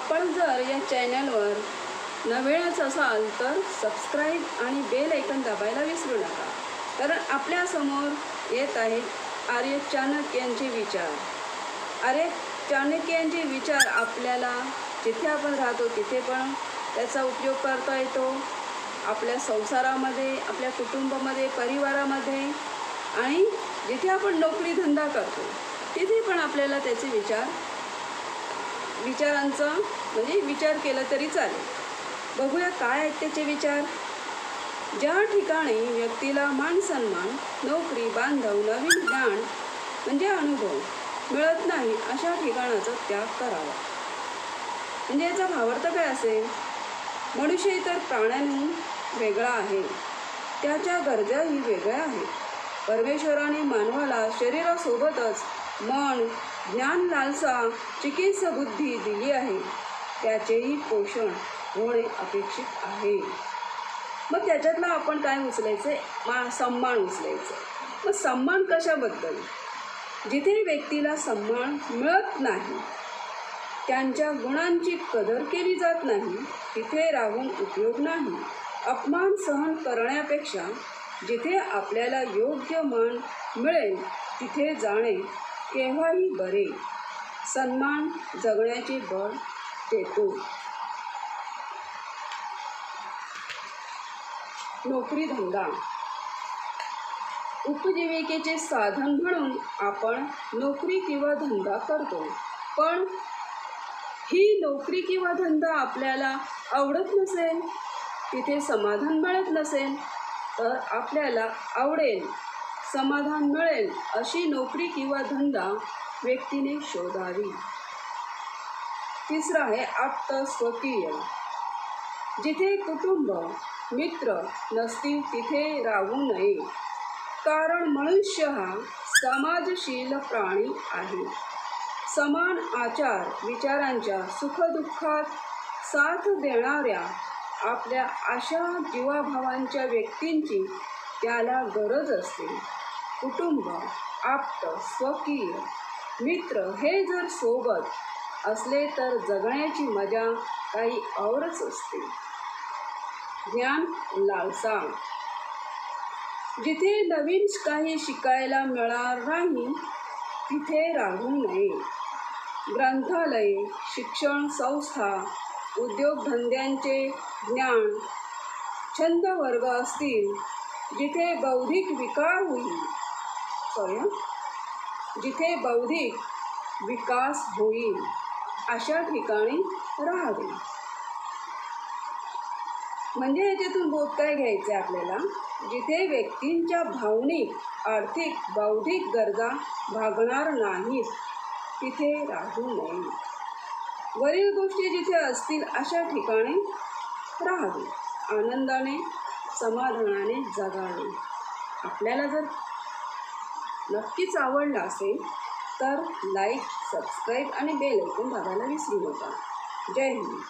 आपण जर या चॅनलवर नवीनच असाल तर सबस्क्राईब आणि बेल आयकॉन दाबायला विसरू नका. कारण आपल्यासमोर येत आहे आर्य चाणक्य यांचे विचार. आर्य चाणक्य यांचे विचार आपल्याला जिथे आपण राहतो तिथे पण त्याचा उपयोग करता येतो. आपल्या संसारामध्ये, आपल्या कुटुंबामध्ये, परिवारामध्ये आणि जिथे आपण नोकरी धंदा करतो तिथे पण आपल्याला त्याचे विचारांचा म्हणजे विचार केला तरी चालेल. बघूया काय आहेत त्याचे विचार. ज्या ठिकाणी व्यक्तीला मान सन्मान, नोकरी, बांधव, नवीन ज्ञान म्हणजे अनुभव मिळत नाही अशा ठिकाणाचा त्याग करावा. म्हणजे याचा भावार्थ काय असेल? मनुष्य इतर प्राण्यांहून वेगळा आहे. त्याच्या गरजाही वेगळ्या आहेत. परमेश्वराने मानवाला शरीरासोबतच मन, ज्ञान, लालसा, चिकित्सा बुद्धी दिली आहे. त्याचेही पोषण होणे अपेक्षित आहे. मग त्याच्यातला आपण काय उचलायचं? सन्मान उचलायचं. मग सन्मान कशाबद्दल? जिथे व्यक्तीला सन्मान मिळत नाही, त्यांच्या गुणांची कदर केली जात नाही, तिथे राहून उपयोग नाही. अपमान सहन करण्यापेक्षा जिथे आपल्याला योग्य मान मिळेल तिथे जाणे केव्हाही बरे. सन्मान जगण्याचे बळ देतो. नोकरी धंदा उपजीविकेचे साधन म्हणून आपण नोकरी किंवा धंदा करतो. पण ही नोकरी किंवा धंदा आपल्याला आवडत नसेल, तिथे समाधान मिळत नसेल, तर आपल्याला आवडेल, समाधान मिळेल अशी नोकरी किंवा धंदा व्यक्तीने शोधावी. तिसरं आहे आप्तस्वकीय. जिथे कुटुंब, मित्र नसतील तिथे राहू नये. कारण मनुष्य हा समाजशील प्राणी आहे. समान आचार विचारांच्या सुखदुःखात साथ देणाऱ्या आपल्या अशा जीवाभावांच्या व्यक्तींची त्याला गरज असते. कुटुंब, आप्त, स्वकीय, मित्र हे जर सोबत असले तर जगण्याची मजा काही औरच असते. ज्ञान, लालसा. जिथे नवीन काही शिकायला मिळणार नाही तिथे राहू नये. ग्रंथालये, शिक्षण संस्था, उद्योगधंद्यांचे ज्ञान, छंद वर्ग असतील जिथे बौद्धिक विकास होईल अशा ठिकाणी राहावे. म्हणजे याच्यातून बोध काय घ्यायचे आपल्याला? जिथे व्यक्तींच्या भावनिक, आर्थिक, बौद्धिक गरजा भागणार नाहीत तिथे राहू नये. वरील गोष्टी जिथे असतील अशा ठिकाणी राहावे. आनंदाने, समाधानाने जगावे. आपल्याला जर नक्कीच आवडलं असेल तर लाईक, सबस्क्राईब आणि बेल आयकॉन दाबायला विसरू नका. जय हिंद.